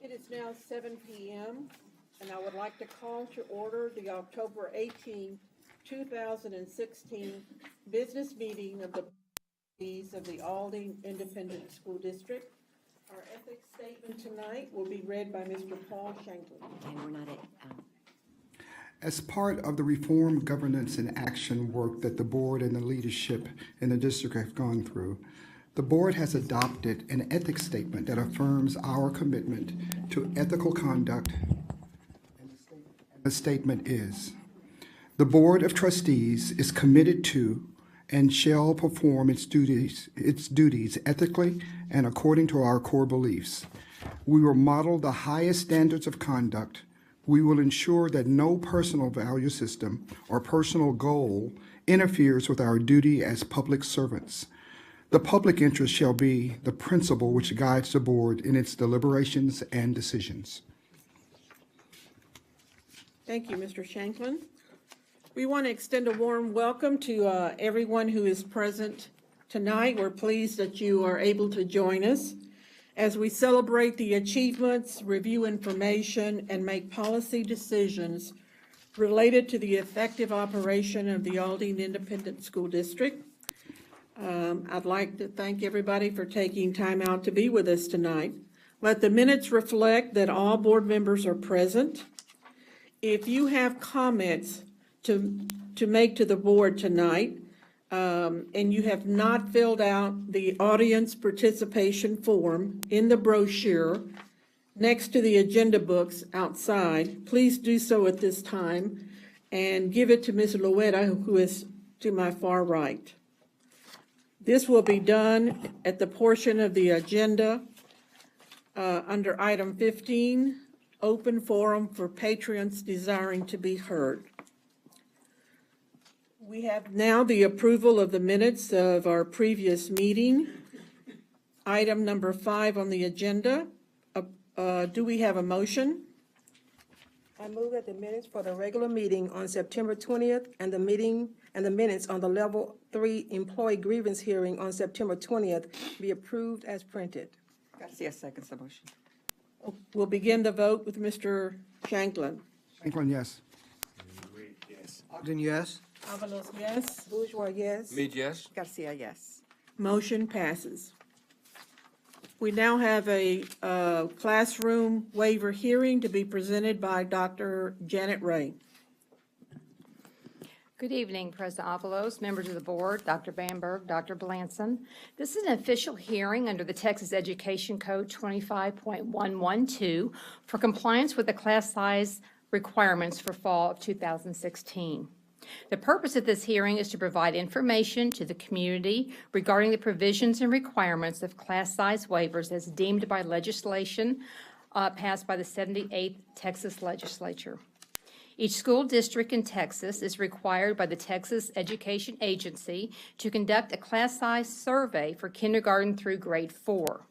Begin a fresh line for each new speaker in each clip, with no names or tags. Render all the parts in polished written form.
It is now 7 p.m., and I would like to call to order the October 18, 2016 business meeting of the trustees of the Aldine Independent School District. Our ethics statement tonight will be read by Mr. Paul Shanklin.
Okay, we're not at,
As part of the reform, governance, and action work that the board and the leadership in the district have gone through, the board has adopted an ethics statement that affirms our commitment to ethical conduct. The statement is, the Board of Trustees is committed to and shall perform its duties ethically and according to our core beliefs. We will model the highest standards of conduct. We will ensure that no personal value system or personal goal interferes with our duty as public servants. The public interest shall be the principle which guides the board in its deliberations and decisions.
Thank you, Mr. Shanklin. We want to extend a warm welcome to everyone who is present tonight. We're pleased that you are able to join us as we celebrate the achievements, review information, and make policy decisions related to the effective operation of the Aldine Independent School District. I'd like to thank everybody for taking time out to be with us tonight. Let the minutes reflect that all board members are present. If you have comments to make to the board tonight, and you have not filled out the audience participation form in the brochure next to the agenda books outside, please do so at this time and give it to Ms. Loetta, who is to my far right. This will be done at the portion of the agenda under item 15, open forum for patrons desiring to be heard. We have now the approval of the minutes of our previous meeting. Item number 5 on the agenda. Do we have a motion?
I move that the minutes for the regular meeting on September 20th and the minutes on the level 3 employee grievance hearing on September 20th be approved as printed.
Garcia seconds the motion.
We'll begin the vote with Mr. Shanklin.
Shanklin, yes.
Ogden, yes.
Avalos, yes.
Bourgeois, yes.
Mead, yes.
Garcia, yes.
Motion passes. We now have a classroom waiver hearing to be presented by Dr. Janet Ray.
Good evening, President Avalos, members of the board, Dr. Bamberg, Dr. Blanson. This is an official hearing under the Texas Education Code 25.112 for compliance with the class size requirements for fall of 2016. The purpose of this hearing is to provide information to the community regarding the provisions and requirements of class size waivers as deemed by legislation passed by the 78th Texas Legislature. Each school district in Texas is required by the Texas Education Agency to conduct a class size survey for kindergarten through grade 4.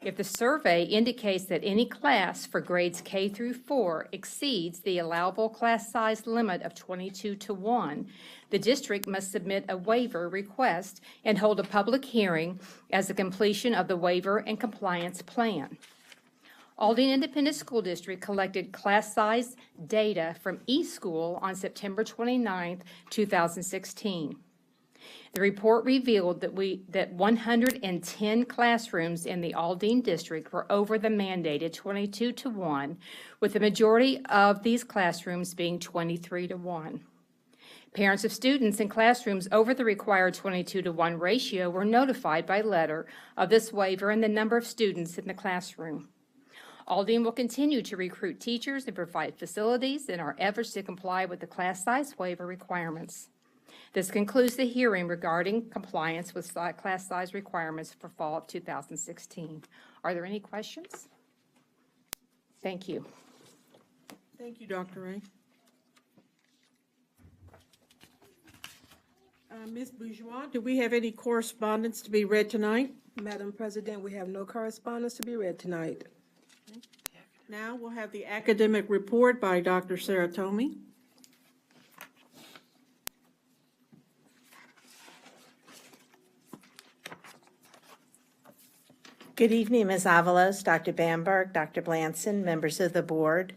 If the survey indicates that any class for grades K through 4 exceeds the allowable class size limit of 22:1, the district must submit a waiver request and hold a public hearing as a completion of the waiver and compliance plan. Aldine Independent School District collected class size data from eSchool on September 29, 2016. The report revealed that 110 classrooms in the Aldine district were over the mandated 22:1, with the majority of these classrooms being 23:1. Parents of students in classrooms over the required 22:1 ratio were notified by letter of this waiver and the number of students in the classroom. Aldine will continue to recruit teachers and provide facilities in our efforts to comply with the class size waiver requirements. This concludes the hearing regarding compliance with class size requirements for fall of 2016. Are there any questions? Thank you.
Thank you, Dr. Ray. Ms. Bourgeois, do we have any correspondence to be read tonight?
Madam President, we have no correspondence to be read tonight.
Now we'll have the academic report by Dr. Sarah Tomey.
Good evening, Ms. Avalos, Dr. Bamberg, Dr. Blanson, members of the board.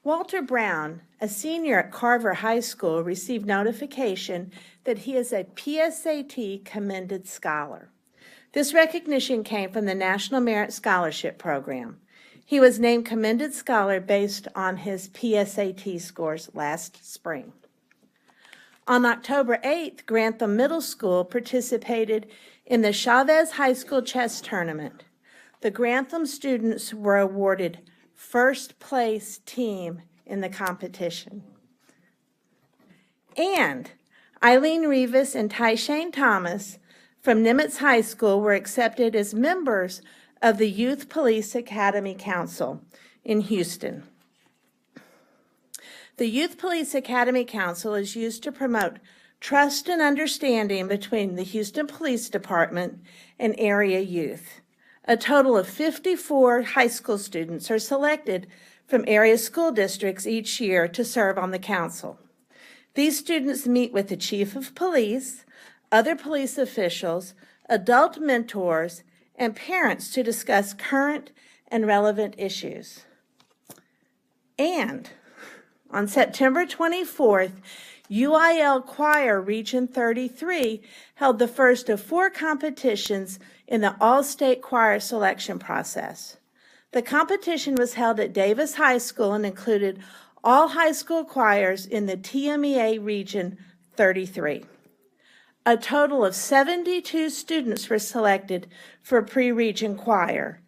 Walter Brown, a senior at Carver High School, received notification that he is a PSAT Commended Scholar. This recognition came from the National Merit Scholarship Program. He was named Commended Scholar based on his PSAT scores last spring. On October 8th, Grantham Middle School participated in the Chavez High School Chess Tournament. The Grantham students were awarded first place team in the competition. And Eileen Rivas and Tyshane Thomas from Nimitz High School were accepted as members of the Youth Police Academy Council in Houston. The Youth Police Academy Council is used to promote trust and understanding between the Houston Police Department and area youth. A total of 54 high school students are selected from area school districts each year to serve on the council. These students meet with the chief of police, other police officials, adult mentors, and parents to discuss current and relevant issues. And on September 24th, UIL Choir Region 33 held the first of 4 competitions in the All-State Choir selection process. The competition was held at Davis High School and included all high school choirs in the TMEA Region 33. A total of 72 students were selected for pre-region choir,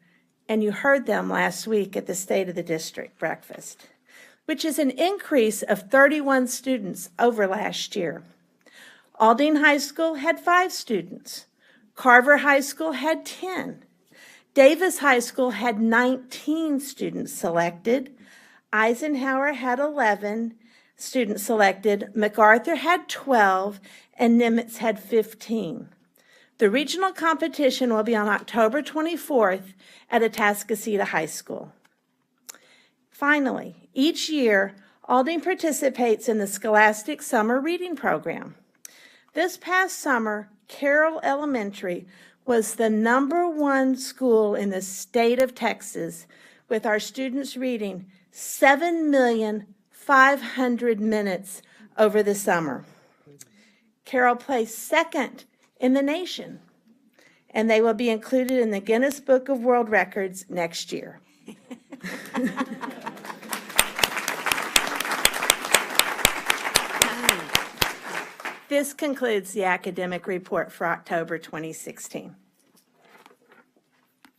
and you heard them last week at the State of the District breakfast, which is an increase of 31 students over last year. Aldine High School had 5 students. Carver High School had 10. Davis High School had 19 students selected. Eisenhower had 11 students selected. MacArthur had 12, and Nimitz had 15. The regional competition will be on October 24th at Atascocita High School. Finally, each year, Aldine participates in the Scholastic Summer Reading Program. This past summer, Carroll Elementary was the #1 school in the state of Texas, with our students reading 7,500,000 minutes over the summer. Carroll placed second in the nation, and they will be included in the Guinness Book of World Records next year. This concludes the academic report for October 2016.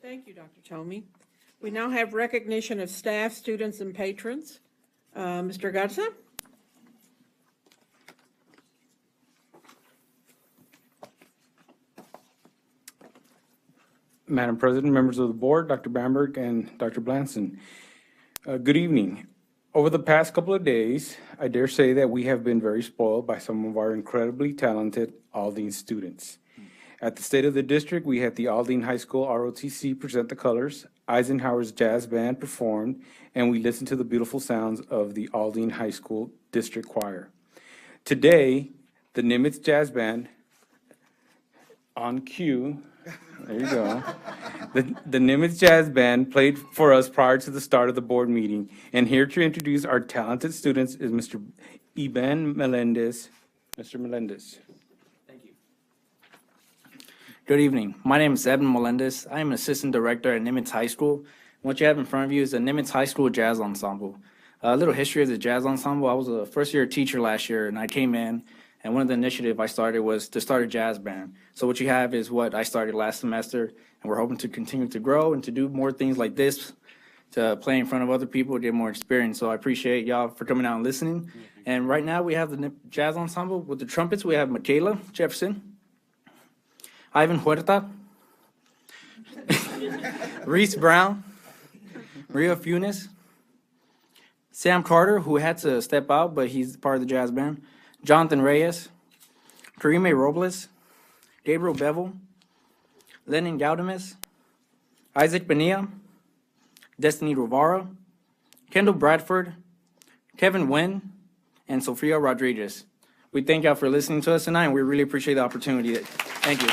Thank you, Dr. Tomey. We now have recognition of staff, students, and patrons. Mr. Garza?
Madam President, members of the board, Dr. Bamberg and Dr. Blanson. Good evening. Over the past couple of days, I dare say that we have been very spoiled by some of our incredibly talented Aldine students. At the State of the District, we had the Aldine High School ROTC present the colors, Eisenhower's Jazz Band performed, and we listened to the beautiful sounds of the Aldine High School District Choir. Today, the Nimitz Jazz Band, on cue, there you go. The Nimitz Jazz Band played for us prior to the start of the board meeting. And here to introduce our talented students is Mr. Iban Melendez. Mr. Melendez.
Thank you. Good evening. My name is Evan Melendez. I am an assistant director at Nimitz High School. What you have in front of you is the Nimitz High School Jazz Ensemble. A little history of the Jazz Ensemble. I was a first-year teacher last year, and I came in, and one of the initiatives I started was to start a jazz band. So what you have is what I started last semester, and we're hoping to continue to grow and to do more things like this, to play in front of other people, get more experience. So I appreciate y'all for coming out and listening. And right now we have the Jazz Ensemble. With the trumpets, we have Michaela Jefferson, Ivan Huerta, Reese Brown, Maria Funes, Sam Carter, who had to step out, but he's part of the jazz band, Jonathan Reyes, Karime Robles, Gabriel Bevel, Lenin Gaudemis, Isaac Bonilla, Destiny Rivara, Kendall Bradford, Kevin Nguyen, and Sofia Rodriguez. We thank y'all for listening to us tonight, and we really appreciate the opportunity. Thank you.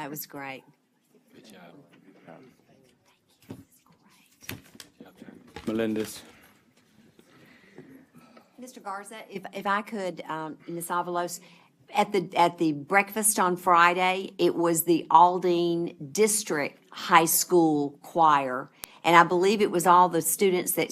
That was great.
Melendez.
Mr. Garza, if I could, Ms. Avalos, at the breakfast on Friday, it was the Aldine District High School Choir. And I believe it was all the students that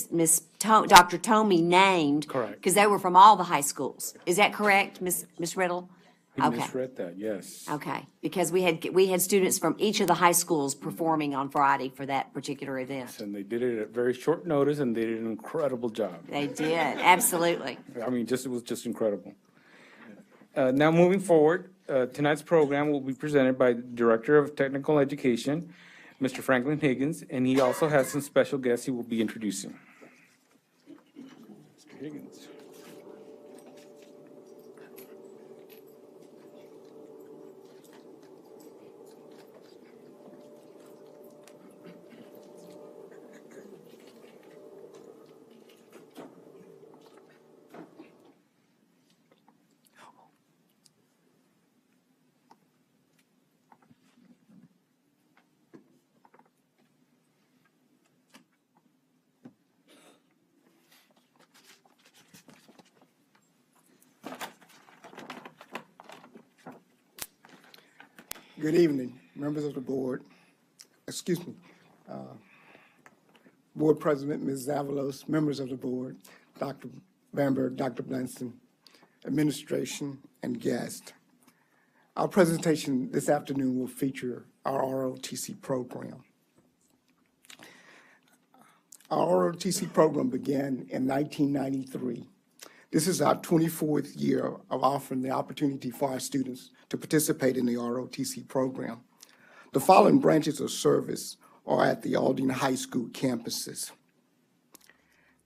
Dr. Tomey named.
Correct.
Because they were from all the high schools. Is that correct, Ms. Riddle?
He
Okay.
misread that, yes.
Okay, because we had students from each of the high schools performing on Friday for that particular event.
And they did it at very short notice, and they did an incredible job.
They did, absolutely.
I mean, it was just incredible. Now, moving forward, tonight's program will be presented by the Director of Technical Education, Mr. Franklin Higgins, and he also has some special guests he will be introducing. Mr. Higgins.
Good evening, members of the board. Excuse me. Board President, Ms. Zavalos, members of the board, Dr. Bamberg, Dr. Blanson, administration, and guests. Our presentation this afternoon will feature our ROTC program. Our ROTC program began in 1993. This is our 24th year of offering the opportunity for our students to participate in the ROTC program. The following branches of service are at the Aldine High School campuses.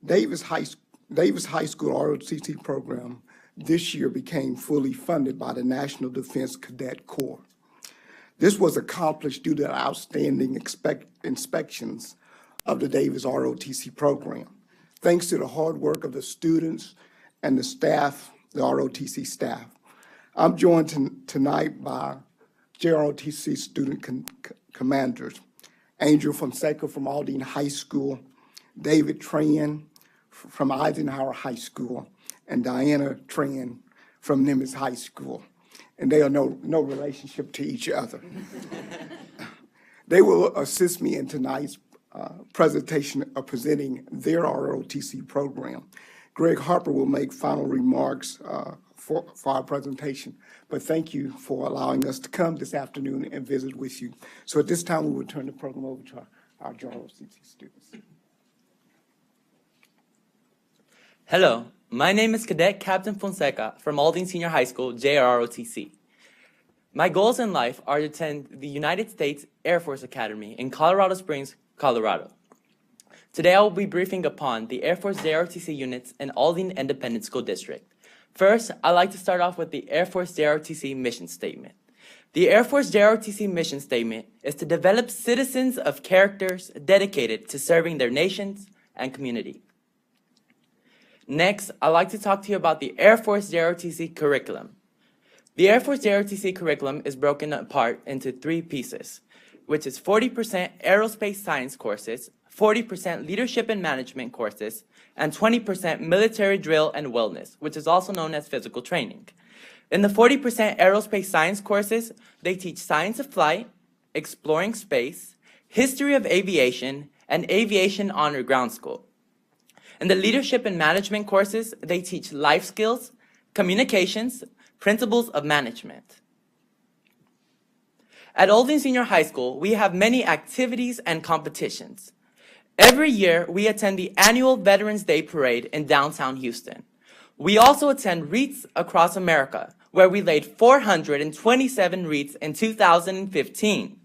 Davis High School ROTC program this year became fully funded by the National Defense Cadet Corps. This was accomplished due to the outstanding inspections of the Davis ROTC program. Thanks to the hard work of the students and the staff, the ROTC staff. I'm joined tonight by JROTC student commanders, Angel Fonseca from Aldine High School, David Tran from Eisenhower High School, and Diana Tran from Nimitz High School. And they are no relationship to each other. They will assist me in tonight's presentation of presenting their ROTC program. Greg Harper will make final remarks for our presentation, but thank you for allowing us to come this afternoon and visit with you. So at this time, we will turn the program over to our ROTC students.
Hello, my name is Cadet Captain Fonseca from Aldine Senior High School, JROTC. My goals in life are to attend the United States Air Force Academy in Colorado Springs, Colorado. Today I will be briefing upon the Air Force JROTC units in Aldine Independent School District. First, I'd like to start off with the Air Force JROTC mission statement. The Air Force JROTC mission statement is to develop citizens of characters dedicated to serving their nations and community. Next, I'd like to talk to you about the Air Force JROTC curriculum. The Air Force JROTC curriculum is broken apart into 3 pieces, which is 40% aerospace science courses, 40% leadership and management courses, and 20% military drill and wellness, which is also known as physical training. In the 40% aerospace science courses, they teach science of flight, exploring space, history of aviation, and aviation honor ground school. In the leadership and management courses, they teach life skills, communications, principles of management. At Aldine Senior High School, we have many activities and competitions. Every year, we attend the annual Veterans Day Parade in downtown Houston. We also attend wreaths across America, where we laid 427 wreaths in 2015.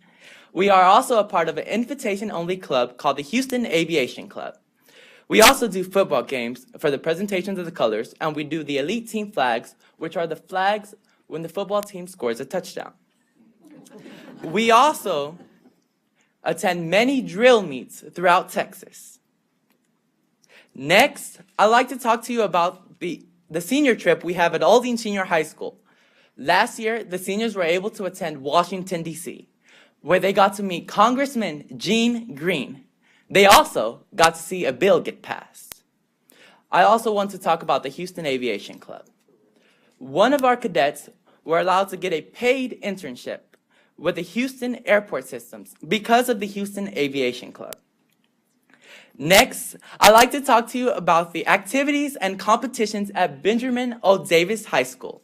We are also a part of an invitation-only club called the Houston Aviation Club. We also do football games for the presentations of the colors, and we do the elite team flags, which are the flags when the football team scores a touchdown. We also attend many drill meets throughout Texas. Next, I'd like to talk to you about the senior trip we have at Aldine Senior High School. Last year, the seniors were able to attend Washington, D.C. where they got to meet Congressman Gene Green. They also got to see a bill get passed. I also want to talk about the Houston Aviation Club. One of our cadets were allowed to get a paid internship with the Houston Airport Systems because of the Houston Aviation Club. Next, I'd like to talk to you about the activities and competitions at Benjamin O. Davis High School.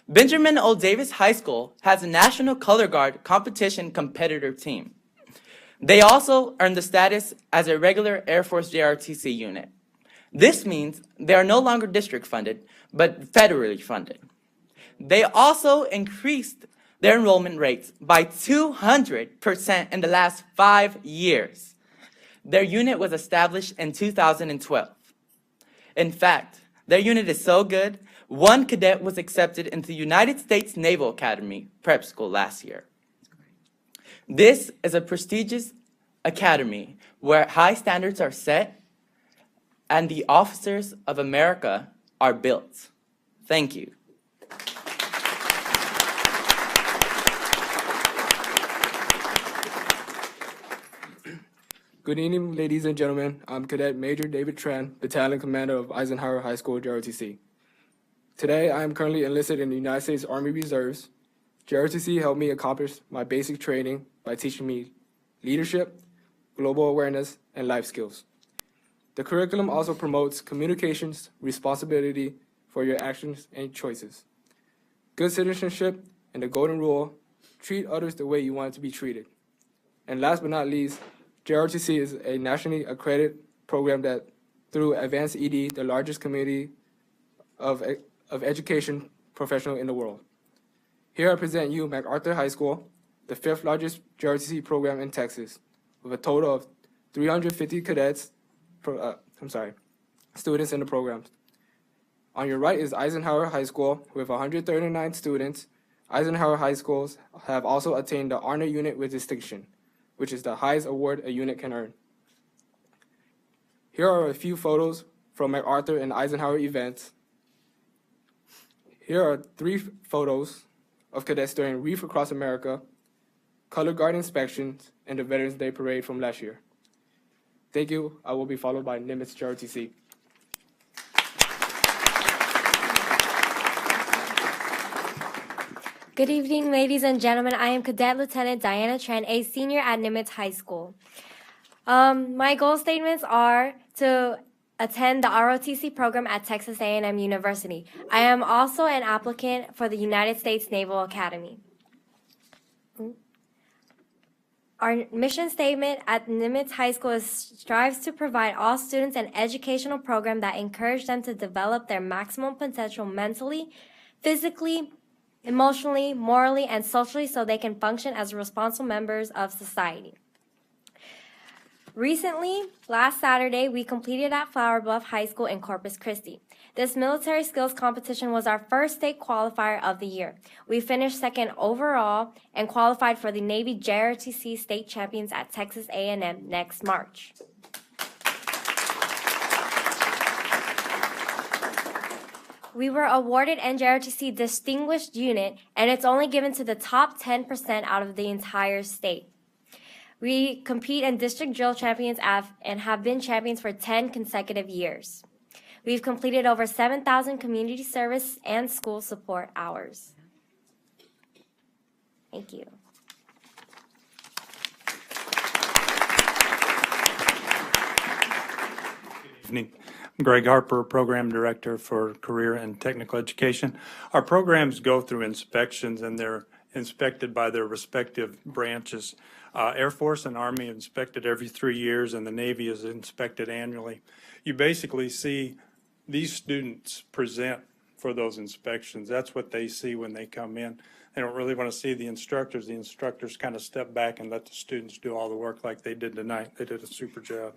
Benjamin O. Davis High School has a National Color Guard competition competitor team. They also earned the status as a regular Air Force JROTC unit. This means they are no longer district funded, but federally funded. They also increased their enrollment rates by 200% in the last 5 years. Their unit was established in 2012. In fact, their unit is so good, one cadet was accepted into the United States Naval Academy prep school last year. This is a prestigious academy where high standards are set and the officers of America are built. Thank you.
Good evening, ladies and gentlemen. I'm Cadet Major David Tran, Battalion Commander of Eisenhower High School, JROTC. Today, I am currently enlisted in the United States Army Reserves. JROTC helped me accomplish my basic training by teaching me leadership, global awareness, and life skills. The curriculum also promotes communications, responsibility for your actions and choices, good citizenship, and the golden rule, treat others the way you want to be treated. And last but not least, JROTC is a nationally accredited program that, through Advanced ED, the largest community of education professional in the world. Here I present you MacArthur High School, the 5th largest JROTC program in Texas, with a total of 350 students in the program. On your right is Eisenhower High School with 139 students. Eisenhower High Schools have also attained the Honor Unit with Distinction, which is the highest award a unit can earn. Here are a few photos from MacArthur and Eisenhower events. Here are 3 photos of cadets during Reef Across America, Color Guard inspections, and the Veterans Day Parade from last year. Thank you. I will be followed by Nimitz JROTC.
Good evening, ladies and gentlemen. I am Cadet Lieutenant Diana Tran, a senior at Nimitz High School. My goal statements are to attend the ROTC program at Texas A&M University. I am also an applicant for the United States Naval Academy. Our mission statement at Nimitz High School strives to provide all students an educational program that encourages them to develop their maximum potential mentally, physically, emotionally, morally, and socially so they can function as responsible members of society. Recently, last Saturday, we completed at Flower Bluff High School in Corpus Christi. This military skills competition was our first state qualifier of the year. We finished second overall and qualified for the Navy JROTC state champions at Texas A&M next March. We were awarded NJROTC Distinguished Unit, and it's only given to the top 10% out of the entire state. We compete in district drill champions and have been champions for 10 consecutive years. We've completed over 7,000 community service and school support hours. Thank you.
Good evening. I'm Greg Harper, Program Director for Career and Technical Education. Our programs go through inspections and they're inspected by their respective branches. Air Force and Army are inspected every 3 years, and the Navy is inspected annually. You basically see these students present for those inspections. That's what they see when they come in. They don't really want to see the instructors. The instructors kind of step back and let the students do all the work like they did tonight. They did a super job.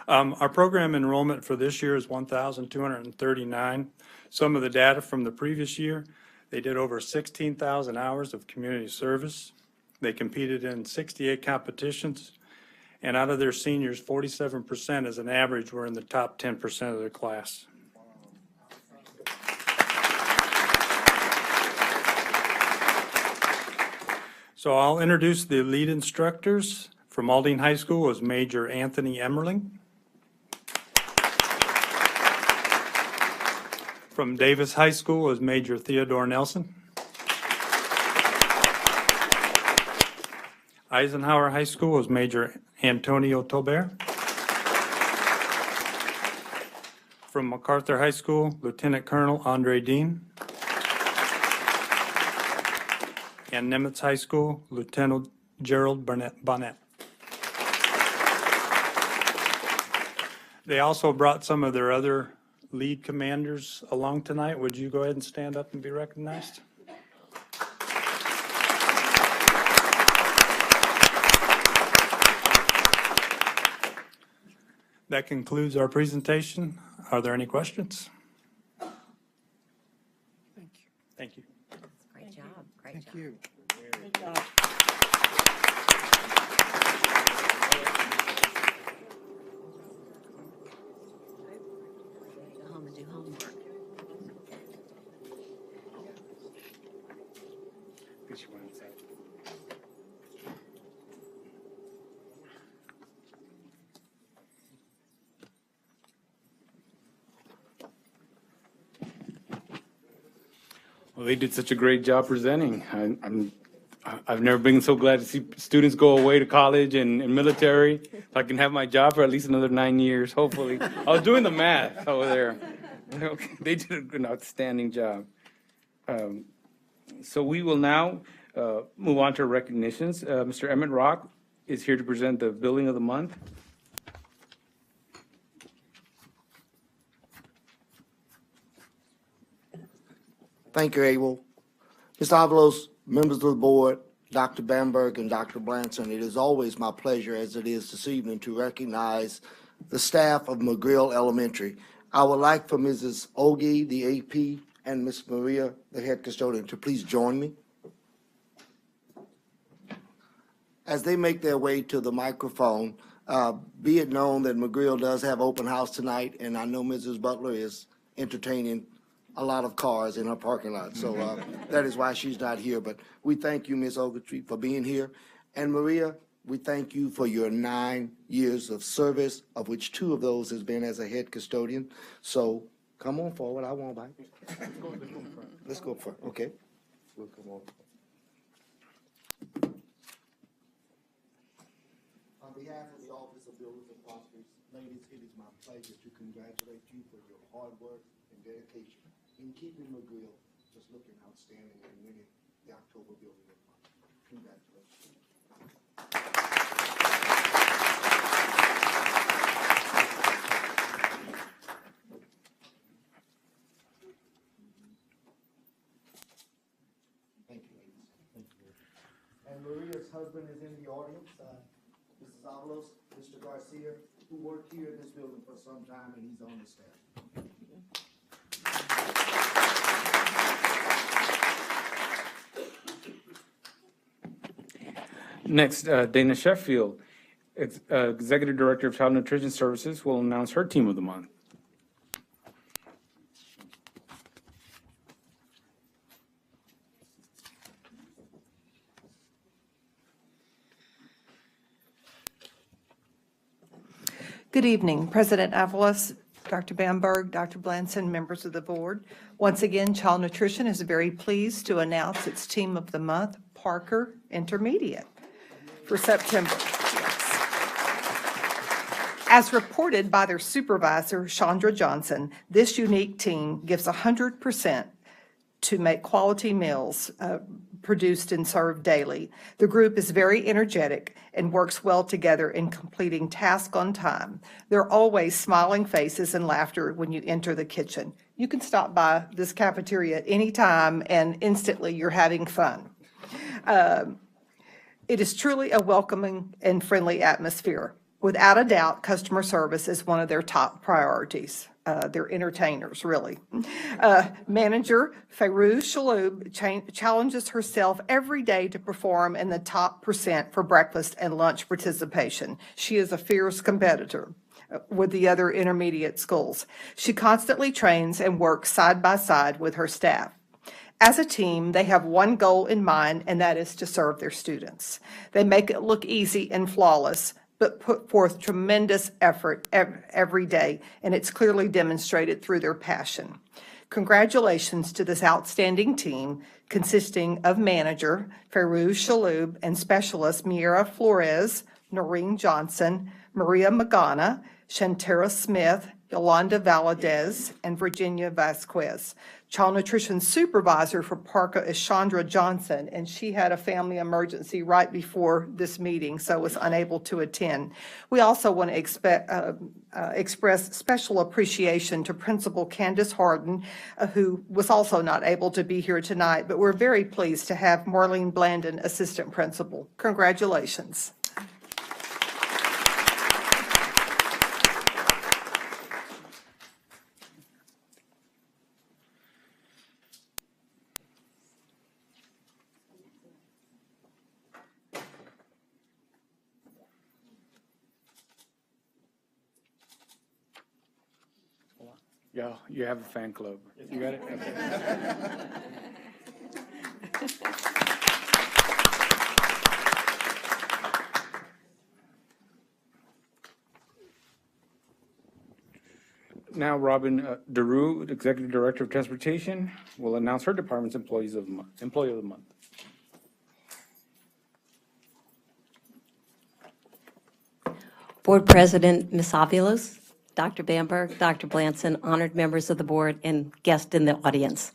Our program enrollment for this year is 1,239. Some of the data from the previous year, they did over 16,000 hours of community service. They competed in 68 competitions, and out of their seniors, 47% as an average were in the top 10% of their class. So I'll introduce the lead instructors. From Aldine High School was Major Anthony Emmerling. From Davis High School was Major Theodore Nelson. Eisenhower High School was Major Antonio Tolbert. From MacArthur High School, Lieutenant Colonel Andre Dean. And Nimitz High School, Lieutenant Gerald Bonnet. They also brought some of their other lead commanders along tonight. Would you go ahead and stand up and be recognized? That concludes our presentation. Are there any questions? Thank you.
Great job, great job.
Thank you.
Good job.
Go home and do homework.
Well, they did such a great job presenting. I've never been so glad to see students go away to college and military. If I can have my job for at least another 9 years, hopefully. I was doing the math over there. They did an outstanding job. So we will now move on to recognitions. Mr. Emmett Rock is here to present the Building of the Month.
Thank you, Abel. Mr. Avalos, members of the board, Dr. Bamberg and Dr. Blanson, it is always my pleasure, as it is this evening, to recognize the staff of McGrill Elementary. I would like for Mrs. Ogie, the AP, and Ms. Maria, the head custodian, to please join me. As they make their way to the microphone, be it known that McGrill does have open house tonight, and I know Mrs. Butler is entertaining a lot of cars in her parking lot, so that is why she's not here. But we thank you, Ms. Ogletree, for being here. And Maria, we thank you for your 9 years of service, of which 2 of those has been as a head custodian. So come on forward, I won't bite. Let's go for it, okay? We'll come on. On behalf of the Office of Builders and Fosters, ladies, it is my pleasure to congratulate you for your hard work and dedication in keeping McGrill just looking outstanding and winning the October Building of the Month. Congratulations. Thank you, ladies. Thank you. And Maria's husband is in the audience, Mrs. Avalos, Mr. Garcia, who worked here in this building for some time, and he's on the staff.
Next, Dana Sheffield, Executive Director of Child Nutrition Services, will announce her Team of the Month.
Good evening, President Avalos, Dr. Bamberg, Dr. Blanson, members of the board. Once again, Child Nutrition is very pleased to announce its Team of the Month, Parker Intermediate, for September. As reported by their supervisor, Chandra Johnson, this unique team gives 100% to make quality meals produced and served daily. The group is very energetic and works well together in completing tasks on time. There are always smiling faces and laughter when you enter the kitchen. You can stop by this cafeteria at any time and instantly you're having fun. It is truly a welcoming and friendly atmosphere. Without a doubt, customer service is one of their top priorities. They're entertainers, really. Manager Fayrouz Shaloub challenges herself every day to perform in the top % for breakfast and lunch participation. She is a fierce competitor with the other intermediate schools. She constantly trains and works side by side with her staff. As a team, they have one goal in mind, and that is to serve their students. They make it look easy and flawless, but put forth tremendous effort every day, and it's clearly demonstrated through their passion. Congratulations to this outstanding team consisting of manager Fairuz Shaloub and specialist Miera Flores, Noreen Johnson, Maria Magana, Shantara Smith, Yolanda Valadez, and Virginia Vasquez. Child nutrition supervisor for Parka is Chandra Johnson, and she had a family emergency right before this meeting, so was unable to attend. We also want to express special appreciation to Principal Candace Harden, who was also not able to be here tonight, but we're very pleased to have Marlene Blandon, assistant principal. Congratulations.
Yeah, you have a fan club. You got it? Okay. Now, Robin DeRue, Executive Director of Transportation, will announce her department's Employee of the Month.
Board President Ms. Avilos, Dr. Bamberg, Dr. Blanson, honored members of the board, and guests in the audience.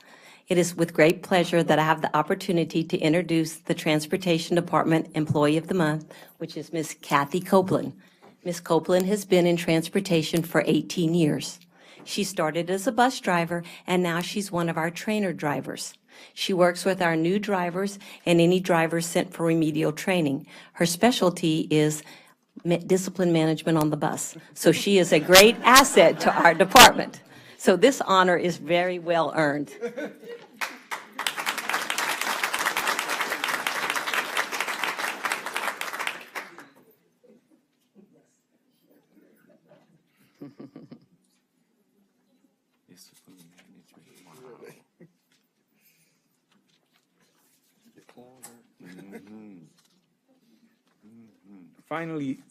It is with great pleasure that I have the opportunity to introduce the Transportation Department Employee of the Month, which is Ms. Kathy Copeland. Ms. Copeland has been in transportation for 18 years. She started as a bus driver, and now she's one of our trainer drivers. She works with our new drivers and any drivers sent for remedial training. Her specialty is discipline management on the bus. So she is a great asset to our department. So this honor is very well earned.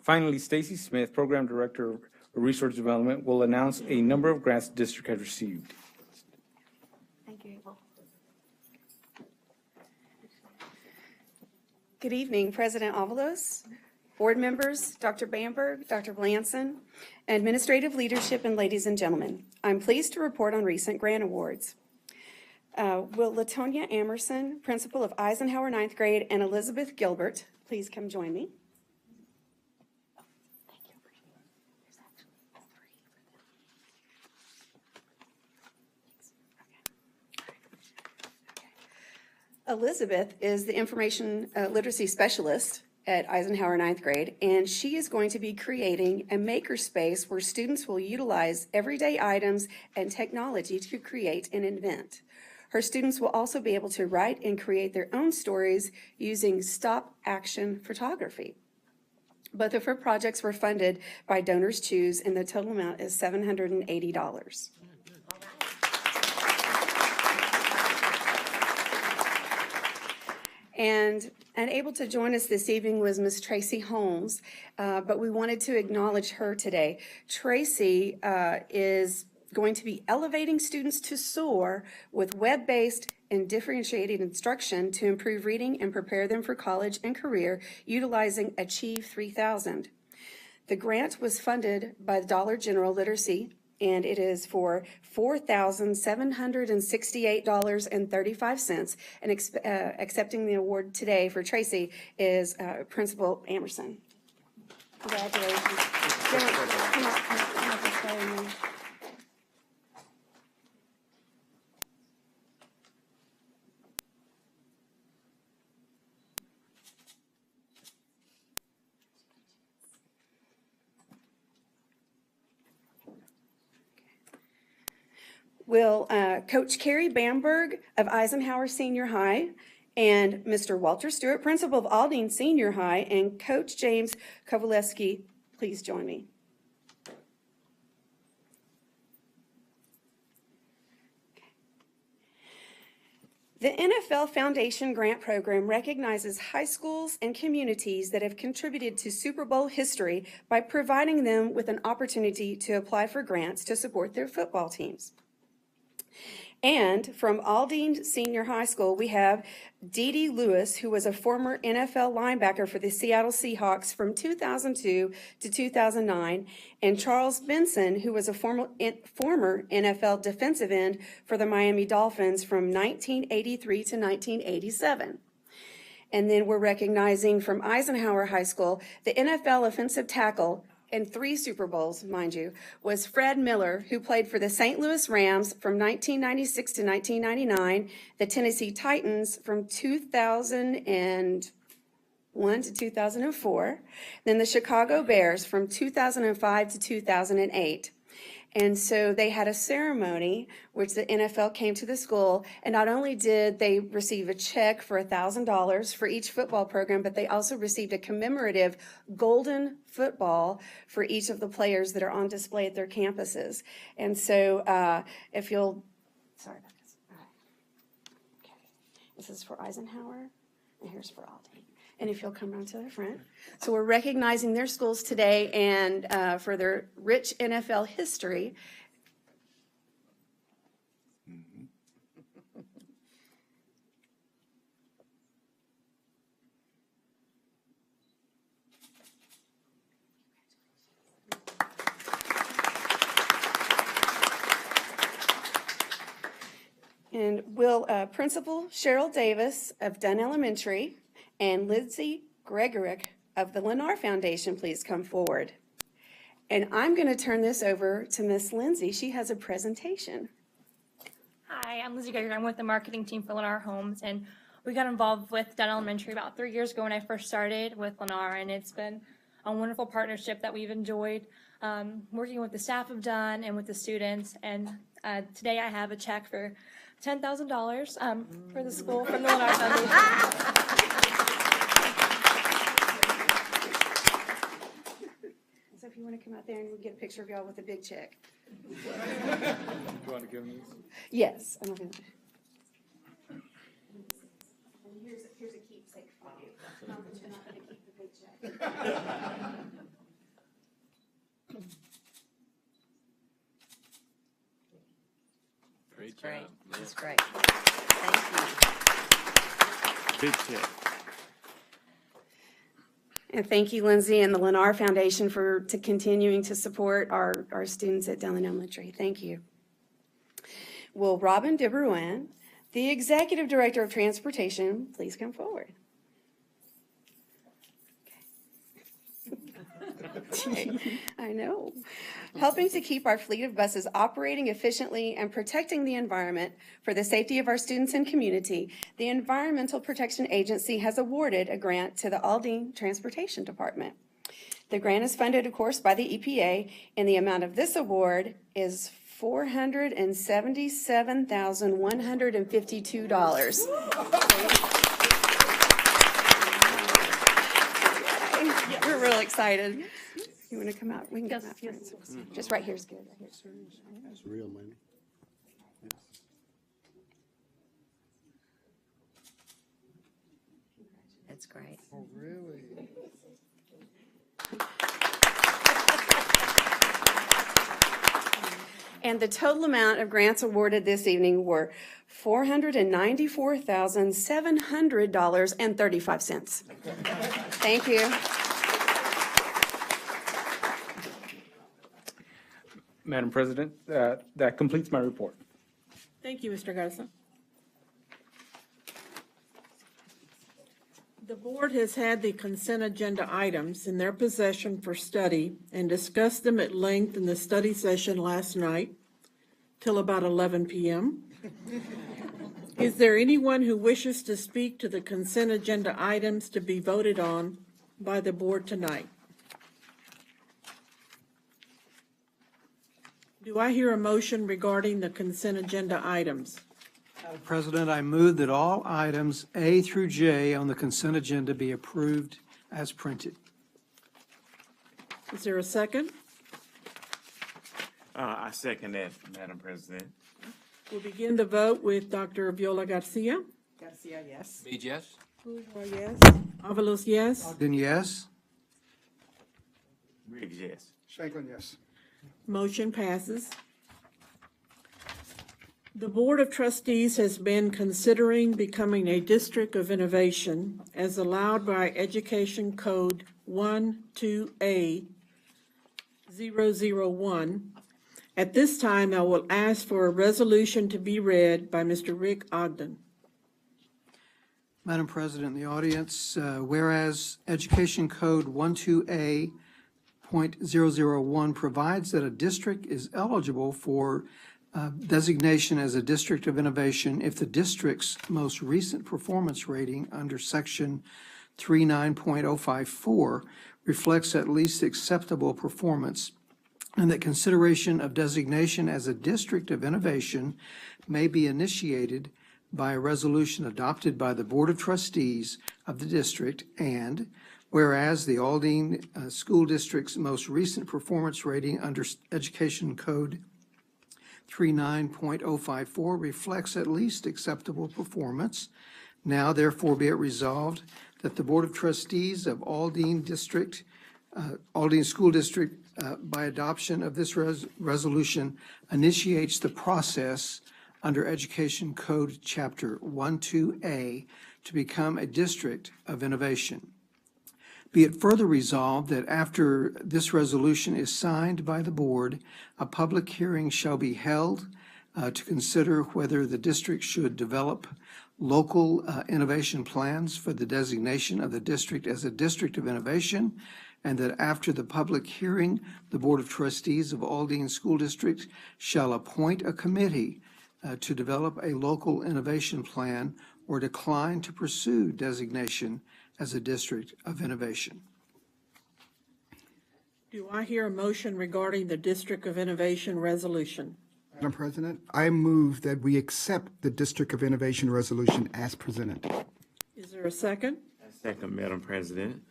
Finally, Stacy Smith, Program Director of Resource Development, will announce a number of grants the district has received.
Thank you, Abel. Good evening, President Avalos, board members, Dr. Bamberg, Dr. Blanson, administrative leadership, and ladies and gentlemen. I'm pleased to report on recent grant awards. Will Latonia Amerson, principal of Eisenhower 9th grade, and Elizabeth Gilbert, please come join me. Elizabeth is the information literacy specialist at Eisenhower 9th grade, and she is going to be creating a makerspace where students will utilize everyday items and technology to create and invent. Her students will also be able to write and create their own stories using stop-action photography. Both of her projects were funded by Donors Choose, and the total amount is $780. And able to join us this evening was Ms. Tracy Holmes, but we wanted to acknowledge her today. Tracy is going to be elevating students to soar with web-based and differentiated instruction to improve reading and prepare them for college and career utilizing Achieve 3000. The grant was funded by the Dollar General Literacy, and it is for $4,768.35. And accepting the award today for Tracy is Principal Amerson. Congratulations. Come up and stay with me. Will Coach Carrie Bamberg of Eisenhower Senior High and Mr. Walter Stewart, principal of Aldine Senior High, and Coach James Kowaleski, please join me. The NFL Foundation Grant Program recognizes high schools and communities that have contributed to Super Bowl history by providing them with an opportunity to apply for grants to support their football teams. And from Aldine Senior High School, we have Dee Dee Lewis, who was a former NFL linebacker for the Seattle Seahawks from 2002 to 2009, and Charles Benson, who was a former NFL defensive end for the Miami Dolphins from 1983 to 1987. And then we're recognizing from Eisenhower High School, the NFL offensive tackle in 3 Super Bowls, mind you, was Fred Miller, who played for the St. Louis Rams from 1996 to 1999, the Tennessee Titans from 2001 to 2004, then the Chicago Bears from 2005 to 2008. And so they had a ceremony which the NFL came to the school, and not only did they receive a check for $1,000 for each football program, but they also received a commemorative golden football for each of the players that are on display at their campuses. And so if you'll, sorry about this. All right. Okay. This is for Eisenhower, and here's for Aldine. And if you'll come around to the front. So we're recognizing their schools today and for their rich NFL history. And will Principal Cheryl Davis of Dunn Elementary and Lindsay Gregorick of the Lennar Foundation please come forward. And I'm going to turn this over to Miss Lindsay. She has a presentation.
Hi, I'm Lindsay Gregorick. I'm with the marketing team for Lennar Homes, and we got involved with Dunn Elementary about 3 years ago when I first started with Lennar, and it's been a wonderful partnership that we've enjoyed working with the staff of Dunn and with the students. And today I have a check for $10,000 for the school from the Lennar Foundation.
So if you want to come out there and we'll get a picture of y'all with a big check.
You want to give them these?
Yes. I'm gonna... And here's a keepsake for you. Not that you're not going to keep the big check.
Great
Great.
job.
That's great. Thank you.
Big check.
And thank you, Lindsay, and the Lennar Foundation for continuing to support our students at Dunn Elementary. Thank you. Will Robin DeBruin, the Executive Director of Transportation, please come forward? I know. Helping to keep our fleet of buses operating efficiently and protecting the environment for the safety of our students and community, the Environmental Protection Agency has awarded a grant to the Aldine Transportation Department. The grant is funded, of course, by the EPA, and the amount of this award is $477,152. We're real excited. You want to come out? We can come out. Just right here is good.
That's real money.
That's great.
Oh, really?
And the total amount of grants awarded this evening were $494,700.35. Thank you.
Madam President, that completes my report.
Thank you, Mr. Garza. The board has had the consent agenda items in their possession for study and discussed them at length in the study session last night till about 11 p.m. Is there anyone who wishes to speak to the consent agenda items to be voted on by the board tonight? Do I hear a motion regarding the consent agenda items?
Madam President, I move that all items A through J on the consent agenda be approved as printed.
Is there a second?
I second that, Madam President.
We'll begin the vote with Dr. Viola Garcia.
Garcia, yes.
Page, yes.
Bourgeois, yes.
Avalos, yes.
Ogden, yes.
Riggs, yes.
Shanklin, yes.
Motion passes. The Board of Trustees has been considering becoming a District of Innovation as allowed by Education Code 12A001. At this time, I will ask for a resolution to be read by Mr. Rick Ogden.
Madam President, in the audience, whereas Education Code 12A.001 provides that a district is eligible for designation as a District of Innovation if the district's most recent performance rating under Section 39.054 reflects at least acceptable performance, and that consideration of designation as a District of Innovation may be initiated by a resolution adopted by the Board of Trustees of the district, and whereas the Aldine School District's most recent performance rating under Education Code 39.054 reflects at least acceptable performance, now therefore be it resolved that the Board of Trustees of Aldine School District, by adoption of this resolution, initiates the process under Education Code Chapter 12A to become a District of Innovation. Be it further resolved that after this resolution is signed by the board, a public hearing shall be held to consider whether the district should develop local innovation plans for the designation of the district as a District of Innovation, and that after the public hearing, the Board of Trustees of Aldine School District shall appoint a committee to develop a local innovation plan or decline to pursue designation as a District of Innovation.
Do I hear a motion regarding the District of Innovation resolution?
Madam President, I move that we accept the District of Innovation resolution as presented.
Is there a second?
Second, Madam President.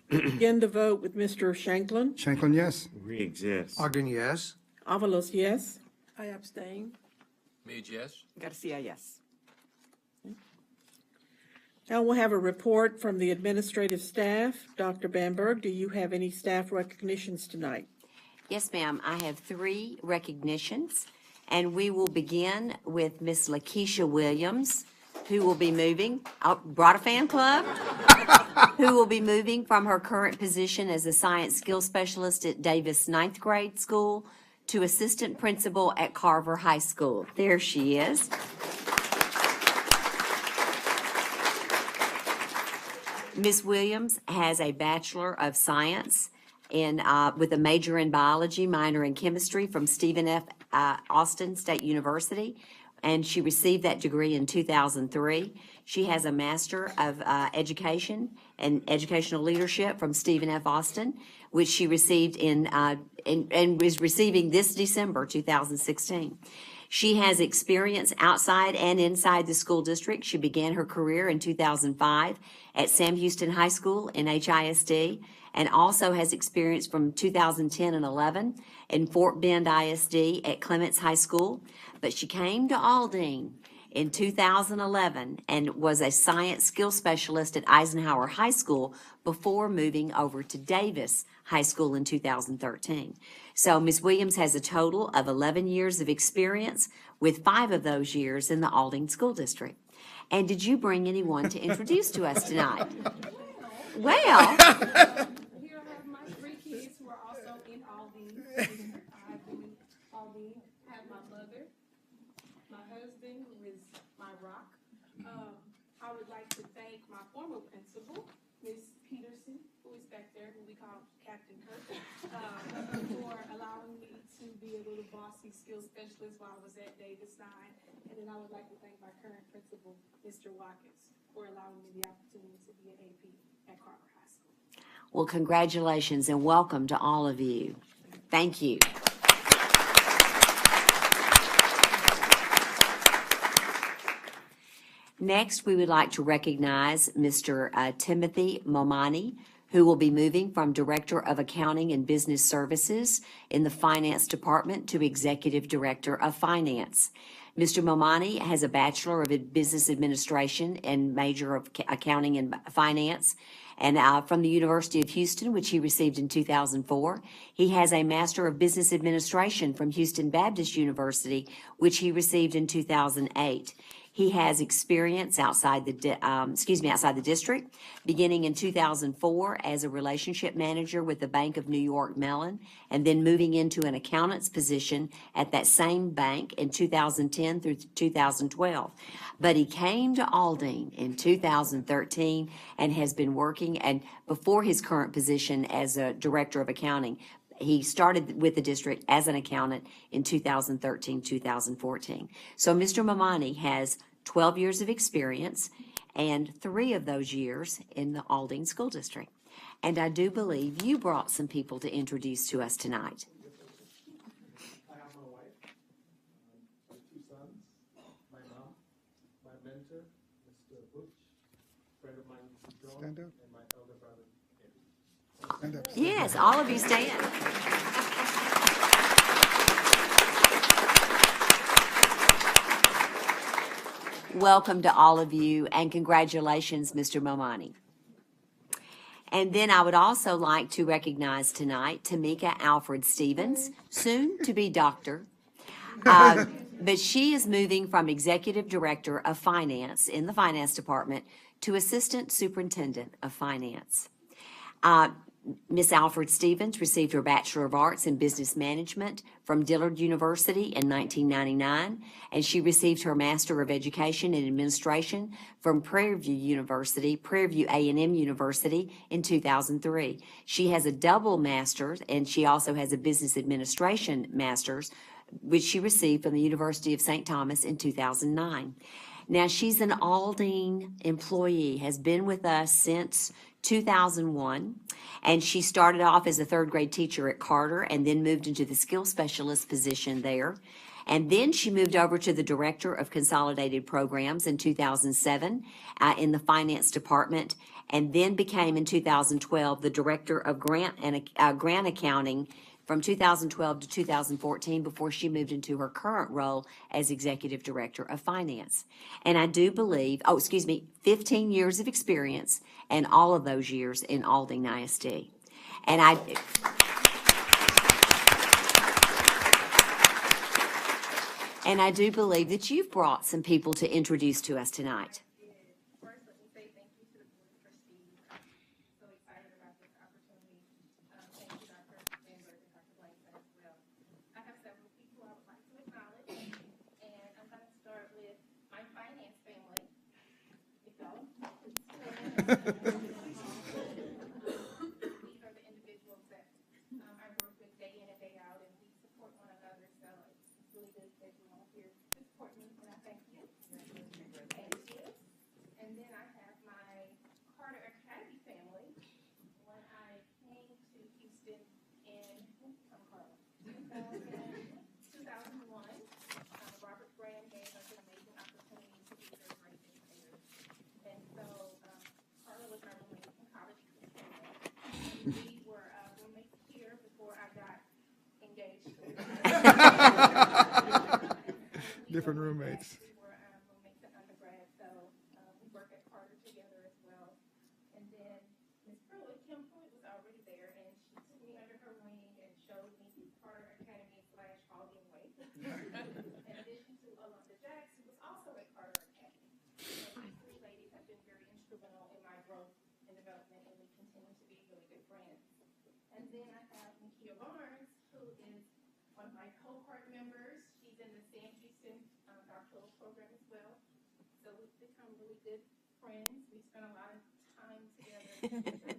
Begin the vote with Mr. Shanklin.
Shanklin, yes.
Riggs, yes.
Ogden, yes.
Avalos, yes.
I abstain.
Page, yes.
Garcia, yes.
Now we'll have a report from the administrative staff. Dr. Bamberg, do you have any staff recognitions tonight?
Yes, ma'am. I have 3 recognitions, and we will begin with Miss Lakeisha Williams, who will be moving, brought a fan club, who will be moving from her current position as a science skills specialist at Davis 9th grade school to assistant principal at Carver High School. There she is. Ms. Williams has a Bachelor of Science with a major in biology, minor in chemistry from Stephen F. Austin State University, and she received that degree in 2003. She has a Master of Education and Educational Leadership from Stephen F. Austin, which she received and is receiving this December 2016. She has experience outside and inside the school district. She began her career in 2005 at Sam Houston High School in HISD, and also has experience from 2010 and 11 in Fort Bend ISD at Clements High School. But she came to Aldine in 2011 and was a science skills specialist at Eisenhower High School before moving over to Davis High School in 2013. So Ms. Williams has a total of 11 years of experience, with 5 of those years in the Aldine School District. And did you bring anyone to introduce to us tonight? Well.
Here I have my 3 kids who are also in Aldine. I have been in Aldine. I have my mother, my husband, who is my rock. I would like to thank my former principal, Ms. Peterson, who is back there, who we call Captain Kirk, for allowing me to be a little bossy skills specialist while I was at Davis 9. And then I would like to thank my current principal, Mr. Watkins, for allowing me the opportunity to be an AP at Carver High School.
Well, congratulations and welcome to all of you. Thank you. Next, we would like to recognize Mr. Timothy Momani, who will be moving from Director of Accounting and Business Services in the Finance Department to Executive Director of Finance. Mr. Momani has a Bachelor of Business Administration and major of Accounting and Finance, and from the University of Houston, which he received in 2004. He has a Master of Business Administration from Houston Baptist University, which he received in 2008. He has experience outside the district, beginning in 2004 as a relationship manager with the Bank of New York Mellon, and then moving into an accountant's position at that same bank in 2010 through 2012. But he came to Aldine in 2013 and has been working, and before his current position as a director of accounting, he started with the district as an accountant in 2013, 2014. So Mr. Momani has 12 years of experience and 3 of those years in the Aldine School District. And I do believe you brought some people to introduce to us tonight.
I have my wife, my 2 sons, my mom, my mentor, Mr. Butch, friend of mine, Mr. John,
Stand up.
and my elder brother, Eddie.
Stand up.
Yes, all of you stand. Welcome to all of you, and congratulations, Mr. Momani. And then I would also like to recognize tonight Tamika Alfred Stevens, soon to be doctor. But she is moving from Executive Director of Finance in the Finance Department to Assistant Superintendent of Finance. Ms. Alfred Stevens received her Bachelor of Arts in Business Management from Dillard University in 1999, and she received her Master of Education in Administration from Prairie View A&M University in 2003. She has a double master's, and she also has a Business Administration master's, which she received from the University of St. Thomas in 2009. Now, she's an Aldine employee, has been with us since 2001, and she started off as a 3rd grade teacher at Carter and then moved into the skill specialist position there. And then she moved over to the Director of Consolidated Programs in 2007 in the Finance Department, and then became in 2012 the Director of Grant Accounting from 2012 to 2014 before she moved into her current role as Executive Director of Finance. And I do believe, 15 years of experience, and all of those years in Aldine ISD. And I do believe that you've brought some people to introduce to us tonight.
These are the individuals that I work with day in and day out, and we support one another. So it's really good that you all here to support me, and I thank you. Thank you. And then I have my Carter Academy family. When I came to Houston in 2001, Robert Graham gave us an amazing opportunity to be their great educators. And so Carla was my roommate in college. We were roommates here before I got engaged.
Different roommates.
We were roommates in undergrad, so we worked at Carter together as well. And then Ms. Pruitt, Kim Pruitt was already there, and she took me under her wing and showed me Carter Academy / Aldine Way. In addition to Alonda Jackson, who was also at Carter Academy. And these 3 ladies have been very instrumental in my growth and development, and we continue to be really good friends. And then I have Nikia Barnes, who is one of my cohort members. She's in the Sam Houston doctoral program as well. So we've become really good friends. We spent a lot of time together.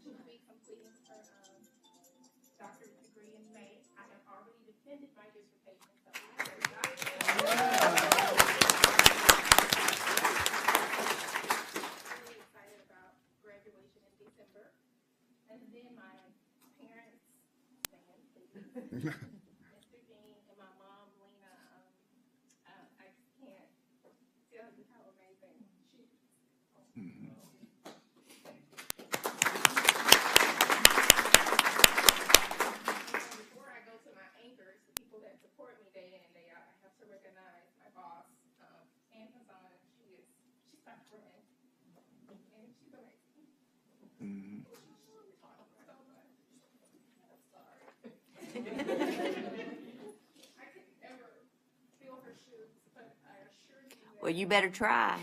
She'll be completing her doctorate degree in May. I have already defended my dissertation, so I'm really excited about graduation in December. And then my parents, Mr. Dean, and my mom, Lena, I can't tell you how amazing she is. Before I go to my anchors, the people that support me day in and day out, I have to recognize my boss,
Well, you better try.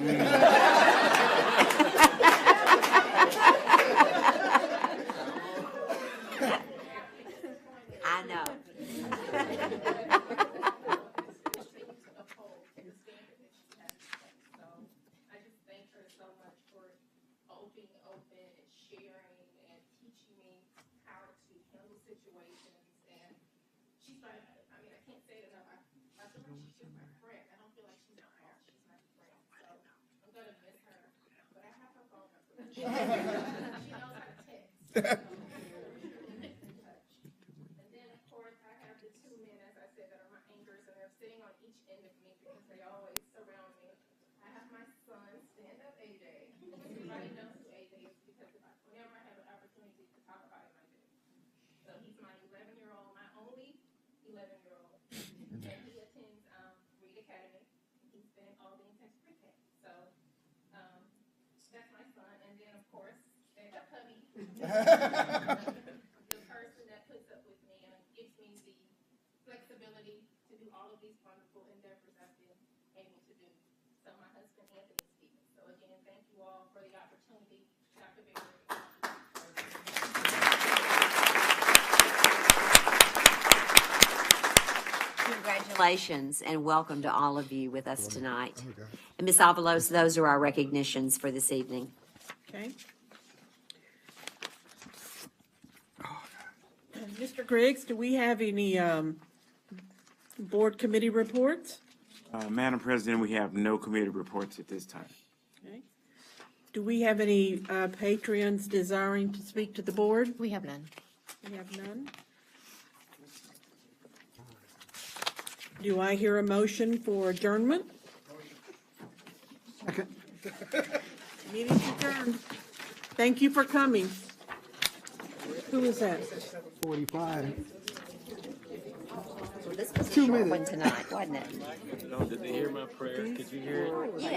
I know.
I just thank her so much for being open and sharing and teaching me how to handle situations. And she's my, I mean, I can't say it enough. I feel like she's just my friend. I don't feel like she's my boss. She's my friend. So I'm gonna miss her. But I have her phone number. She knows how to text. And then, of course, I have the two men, as I said, that are my anchors, and they're sitting on each end of me because they always surround me. I have my son, Stand Up AJ. Everybody knows who AJ is because whenever I have an opportunity to talk about him, I do. So he's my 11-year-old, my only 11-year-old. And he attends Reed Academy. He's been in Aldine since pre-K. So that's my son. And then, of course, Stand Up Hubby. The person that puts up with me and gives me the flexibility to do all of these wonderful endeavors I've been able to do. So my husband, Anthony Stevens. So again, thank you all for the opportunity, Dr. Berry.
Congratulations and welcome to all of you with us tonight. And Ms. Avalos, those are our recognitions for this evening.
Okay. Mr. Griggs, do we have any board committee reports?
Madam President, we have no committee reports at this time.
Okay. Do we have any patrons desiring to speak to the board?
We have none.
We have none. Do I hear a motion for adjournment?
Second.
Meeting's adjourned. Thank you for coming. Who is that?
45.
This was a
2
short
minutes.
one tonight, wasn't it?
Did they hear my prayer? Could you hear it?
Yeah.